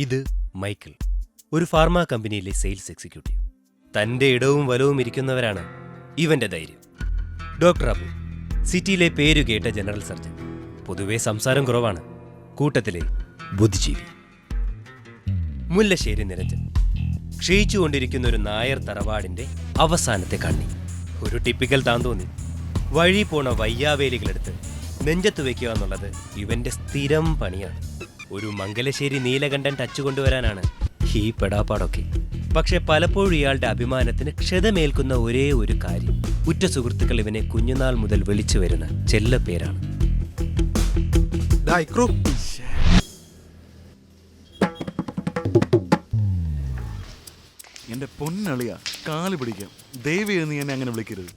ഇത് മൈക്കിൾ, ഒരു ഫാർമ കമ്പനിയിലെ സെയിൽസ് എക്സിക്യൂട്ടീവ്. തൻ്റെ ഇടവും വലവും ഇരിക്കുന്നവരാണ് ഇവന്റെ ധൈര്യം. ഡോക്ടർ അബു, സിറ്റിയിലെ പേരുകേട്ട ജനറൽ സർജൻ. പൊതുവെ സംസാരം കുറവാണ്, കൂട്ടത്തിലെ ബുദ്ധിജീവി. മുല്ലശ്ശേരി നിരഞ്ജൻ, ക്ഷയിച്ചുകൊണ്ടിരിക്കുന്ന ഒരു നായർ തറവാടിന്റെ അവസാനത്തെ കണ്ണി. ഒരു ടിപ്പിക്കൽ താന്തോന്നി. വഴി പോണ വയ്യാവേലികളെടുത്ത് നെഞ്ചത്ത് വയ്ക്കുക എന്നുള്ളത് ഇവന്റെ സ്ഥിരം പണിയാണ്. ഒരു മംഗലശ്ശേരി നീലകണ്ഠൻ ടച്ച് കൊണ്ടുവരാനാണ് ഈ പെടാപ്പാടൊക്കെ. പക്ഷെ പലപ്പോഴും ഇയാളുടെ അഭിമാനത്തിന് ക്ഷതമേൽക്കുന്ന ഒരേ ഒരു കാര്യം, ഉറ്റ സുഹൃത്തുക്കൾ ഇവനെ കുഞ്ഞുനാൾ മുതൽ വിളിച്ചു വരുന്ന ചെല്ല പേരാണ്. എന്റെ പൊന്നളിയ കാല് പിടിക്കാം, ദയവ് നീ എന്നെ അങ്ങനെ വിളിക്കരുത്.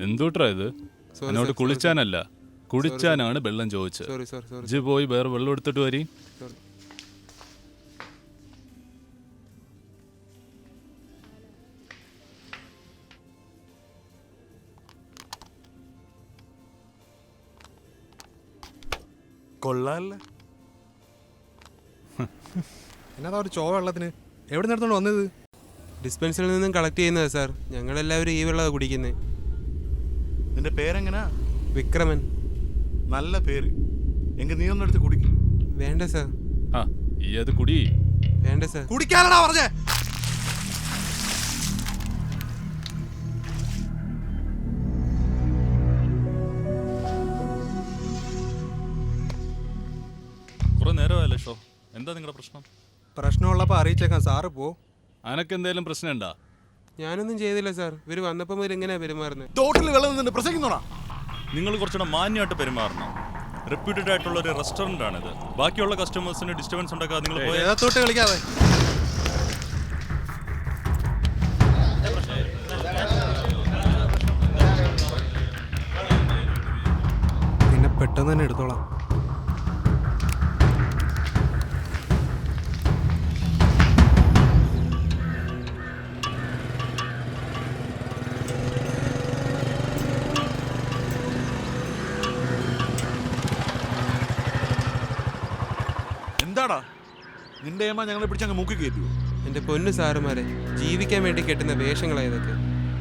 എന്തൂട്ടാ ഇത്? എന്നോട് കുളിച്ചാനല്ല കുടിച്ചാനാണ് വെള്ളം ചോദിച്ചത്. ഇജ്ജ് പോയി വേറെ വെള്ളം എടുത്തിട്ട് വരി. കൊള്ളാല്ലേ? എന്നാ ഒരു ചോവ വെള്ളത്തിന് എവിടെ നടത്തോണ്ട് വന്നത്? ഡിസ്പെൻസറിൽ നിന്നും കളക്ട് ചെയ്യുന്നത് സാർ. ഞങ്ങളെല്ലാവരും ഈ വെള്ളം കുടിക്കുന്നത്. നിന്റെ പേരെങ്ങനാ? വിക്രമൻ. നല്ല പേര്. എങ്കിൽ നീ ഒന്നെടുത്ത് കുടിക്കും. വേണ്ട സാർ. ഈ അത് കുടി. വേണ്ട സാർ. കുടിക്കാനാടാ പറഞ്ഞേ? കുറെ നേരമായല്ലോ ഷോ. എന്താ നിങ്ങളുടെ പ്രശ്നം? പ്രശ്നമുള്ളപ്പോ അറിയിച്ചേക്കാം, സാറ് പോ. അനക്കെന്തേലും പ്രശ്നമുണ്ടാ? ഞാനൊന്നും ചെയ്തില്ല സാർ. ഇവര് വന്നപ്പോ മുതൽ എങ്ങനെയാ പെരുമാറുന്നത്? ടോട്ടൽ വെള്ളം നിന്ന് പ്രസംഗിക്കുന്നോടാ. നിങ്ങൾ കുറച്ചുകൂടെ മാന്യമായിട്ട് പെരുമാറണം. റെപ്യൂട്ടഡ് ആയിട്ടുള്ള ഒരു റെസ്റ്റോറന്റ് ആണിത്. ബാക്കിയുള്ള കസ്റ്റമേഴ്സിന് ഡിസ്റ്റർബൻസ് ഉണ്ടാക്കാതെ നിങ്ങൾ തൊട്ട് കളിക്കാതെ. പിന്നെ പെട്ടെന്ന് തന്നെ എടുത്തോളാം. എന്താടാ നിന്റെ ഏമ ഞങ്ങളെ പിടിച്ചങ്ങ് മൂക്കി കയറ്റുവോ? എൻ്റെ പൊന്നു സാറുമാരെ, ജീവിക്കാൻ വേണ്ടി കെട്ടുന്ന വേഷങ്ങളായതൊക്കെ.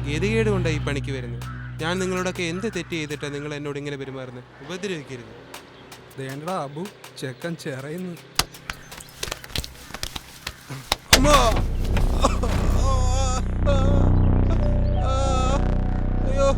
ഗതികേട് കൊണ്ടാണ് ഈ പണിക്ക് വരുന്നത്. ഞാൻ നിങ്ങളോടൊക്കെ എന്ത് തെറ്റ് ചെയ്തിട്ടാണ് നിങ്ങൾ എന്നോട് ഇങ്ങനെ പെരുമാറുന്നത്? ഉപദ്രവിക്കരുത്. ദേണ്ടടാ അബു, ചെക്കൻ ചെറയുന്നു. അയ്യോ,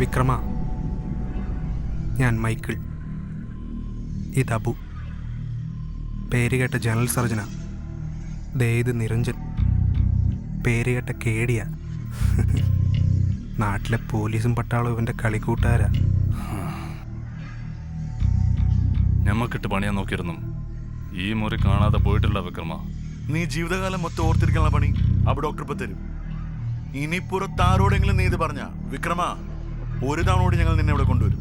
വിക്രമ, ഞാൻ മൈക്കിൾ. ഇത് അബു, പേരുകേട്ട ജനറൽ സർജനാ. ഇത് നിരഞ്ജൻ, പേരുകേട്ട കേടിയ. നാട്ടിലെ പോലീസും പട്ടാളവും ഇവൻ്റെ കളിക്കൂട്ടുകാരാ. ഞമ്മക്കിട്ട് പണിയാൻ നോക്കിയിരുന്നു. ഈ മുറി കാണാതെ പോയിട്ടില്ല വിക്രമ. നീ ജീവിതകാലം മൊത്തം ഓർത്തിരിക്കാനുള്ള പണി അബു ഡോക്ടർ ഇപ്പൊ തരും. ഇനി പുറത്താരോടെങ്കിലും നീ ഇത് പറഞ്ഞ വിക്രമ, ഒരു തവണോട് ഞങ്ങൾ നിന്നെ ഇവിടെ കൊണ്ടുവരും.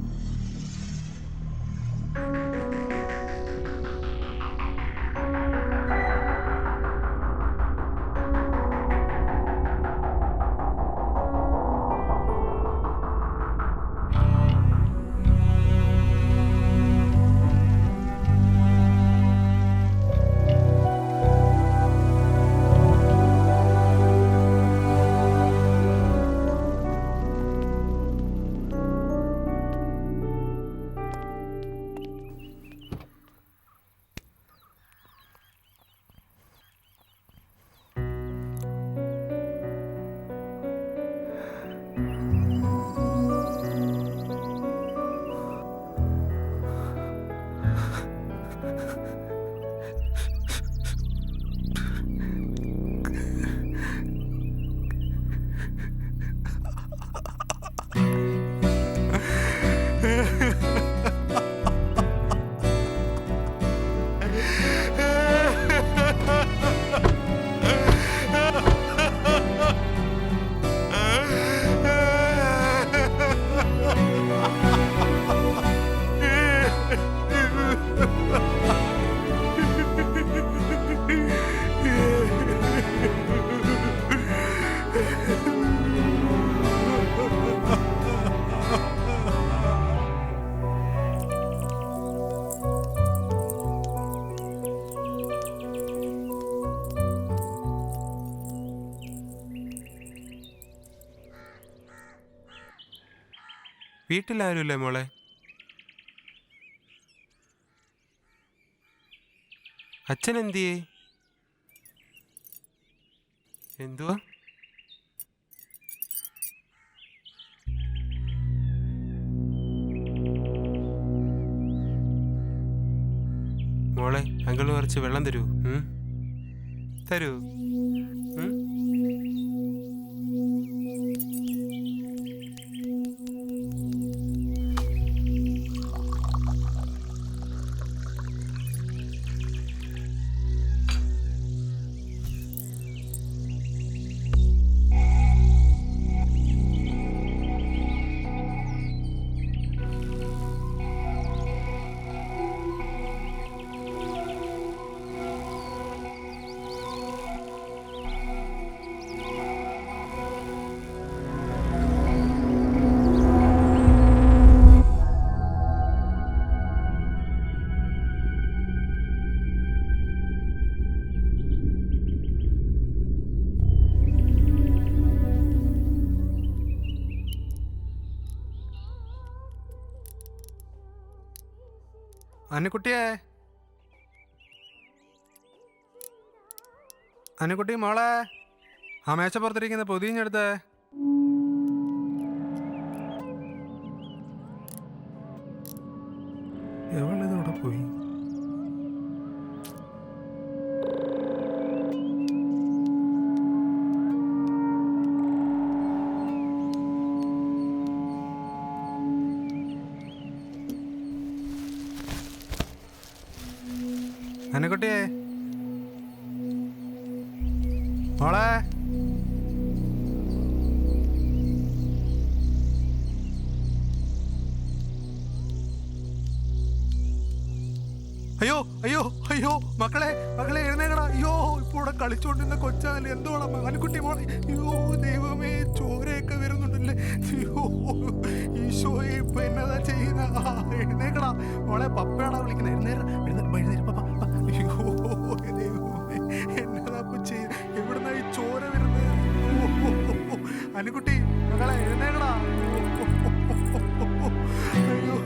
വീട്ടിലാരുമില്ലേ മോളെ? അച്ഛൻ എന്തിയേ? എന്തുവാ? മോളെ, അങ്കിളിന് കുറച്ച് വെള്ളം തരൂ. തരൂ. അനുക്കുട്ടിയെ, അനുക്കുട്ടി മോളെ, ആ മേശപ്പുറത്തിരിക്കുന്ന പൊതിഞ്ഞെടുത്തേ. എവളിതോടെ പോയി? അനുക്കുട്ടിയെ, മോളെ, അയ്യോ അയ്യോ അയ്യോ, മക്കളെ മക്കളെ എഴുന്നേക്കടാ. അയ്യോ, ഇപ്പൊ ഇവിടെ കളിച്ചോണ്ടിരുന്ന കൊച്ചാല് എന്തോടാ അനുക്കുട്ടി മോളെ. അയ്യോ ദൈവമേ, ചോരയൊക്കെ വരുന്നുണ്ടല്ലേ. അയ്യോ ഈശോയെ, ഇപ്പൊ എന്നതാ ചെയ്യുന്ന? എഴുന്നേക്കടാ മോളെ, പപ്പയാടാ വിളിക്കുന്നത്. എഴുന്നേര പപ്പ. അയ്യോ ദൈവമേ, എന്നതാ ഇപ്പൊ ചെയ്ത്? എവിടുന്നാ ഈ ചോര വരുന്നത്? അനുക്കുട്ടി മകളെ, എഴുന്നേക്കടാ. അയ്യോ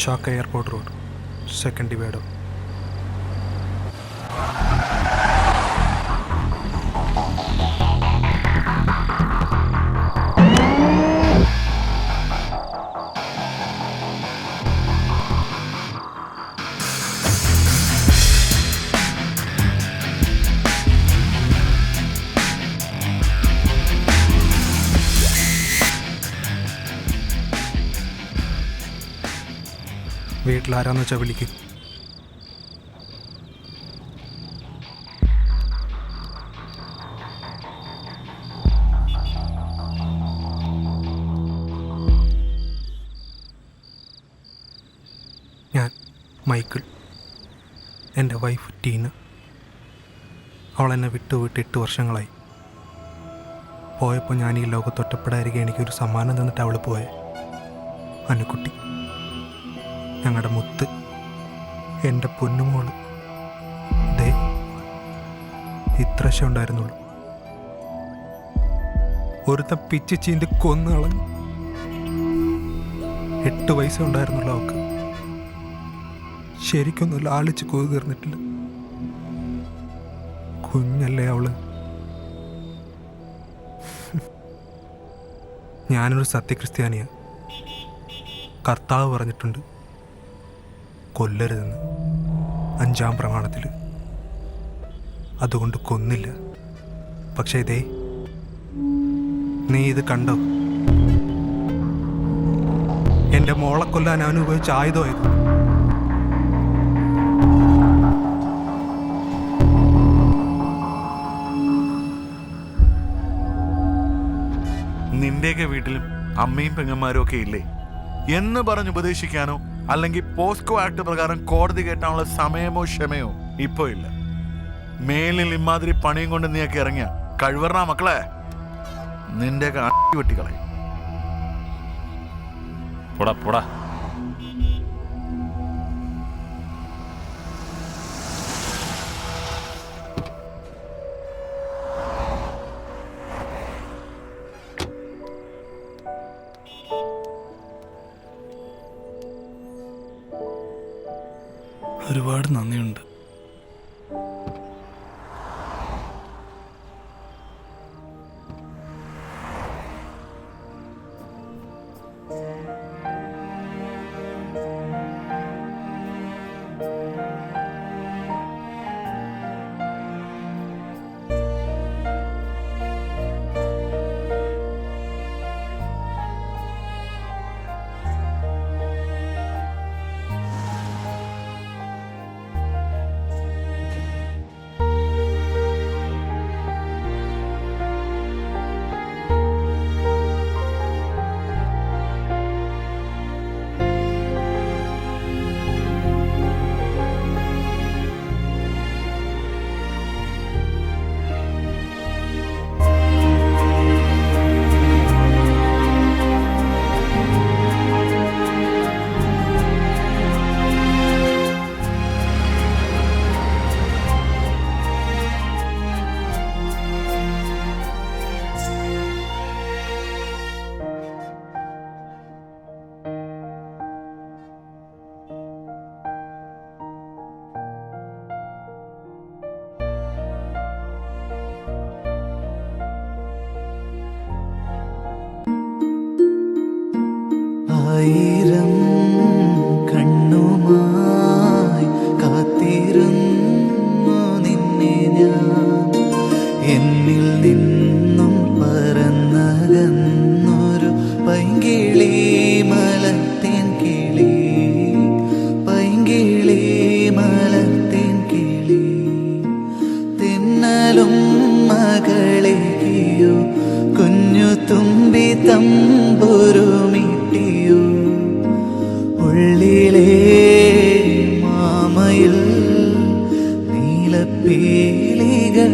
ചാക്ക എയർപോർട്ട് റോഡ്, സെക്കൻഡ് ഡിവൈഡർ. വീട്ടിലാരാന്ന് വെച്ചാൽ വിളിക്കും. ഞാൻ മൈക്കിൾ, എൻ്റെ വൈഫ് ടീന. അവളെന്നെ വിട്ടുപോയിട്ട് 8 വർഷങ്ങളായി. പോയപ്പോൾ ഞാൻ ഈ ലോകത്തൊറ്റപ്പെടായിരിക്കും എനിക്കൊരു സമ്മാനം തന്നിട്ട് അവൾ പോയെ. അനുക്കുട്ടി, ഞങ്ങളുടെ മുത്ത്, എൻ്റെ പൊന്നുമോള്. ദേ ഇത്രശം ഉണ്ടായിരുന്നുള്ളൂ. ഒരുത്തൻ പിച്ച് ചീന്തി കൊന്നു കളഞ്ഞു. 8 വയസ്സേ ഉണ്ടായിരുന്നുള്ളൂ അവൾക്ക്. ശരിക്കൊന്നും ലാളിച്ച് കൊതു തീർന്നിട്ടില്ല. കുഞ്ഞല്ലേ അവള്. ഞാനൊരു സത്യക്രിസ്ത്യാനിയാ. കർത്താവ് പറഞ്ഞിട്ടുണ്ട് കൊല്ലരുതെന്ന്. 5-ാം പ്രമാണത്തിൽ. അതുകൊണ്ട് കൊന്നില്ല. പക്ഷേ ഇതേ, നീ ഇത് കണ്ടോ? എൻ്റെ മോളെ കൊല്ലാൻ അവൻ ഉപയോഗിച്ച ആയുധമായത്. നിന്റെയൊക്കെ വീട്ടിലും അമ്മയും പെങ്ങന്മാരും ഒക്കെ ഇല്ലേ എന്ന് പറഞ്ഞ് ഉപദേശിക്കാനോ അല്ലെങ്കിൽ പോസ്കോ ആക്ട് പ്രകാരം കോടതി കേട്ടാനുള്ള സമയമോ ക്ഷമയോ ഇപ്പോ ഇല്ല. മേലിൽ ഇമാതിരി പണിയും കൊണ്ട് നീയൊക്കെ ഇറങ്ങിയ കഴിവറ മക്കളെ നിന്റെയൊക്കെ വെട്ടിക്കളയും. പോടാ പോടാ. ഒരുപാട് നന്ദിയുണ്ട്. ആയിരം കണ്ണുമായി കാത്തിരുന്നു നിന്നെ ഞാൻ. എന്നിൽ നിന്നും പറന്നകന്നൊരു പൈങ്കിളി മലത്തേൻ കിളി, പൈങ്കിളി മലത്തേൻ കിളി. തിന്നലും മകളെയോ കുഞ്ഞു തുമ്പി തമ്പുരുമിട്ടിയോ. ഉള്ളിലെ മാമയിൽ നീലപ്പീലികൾ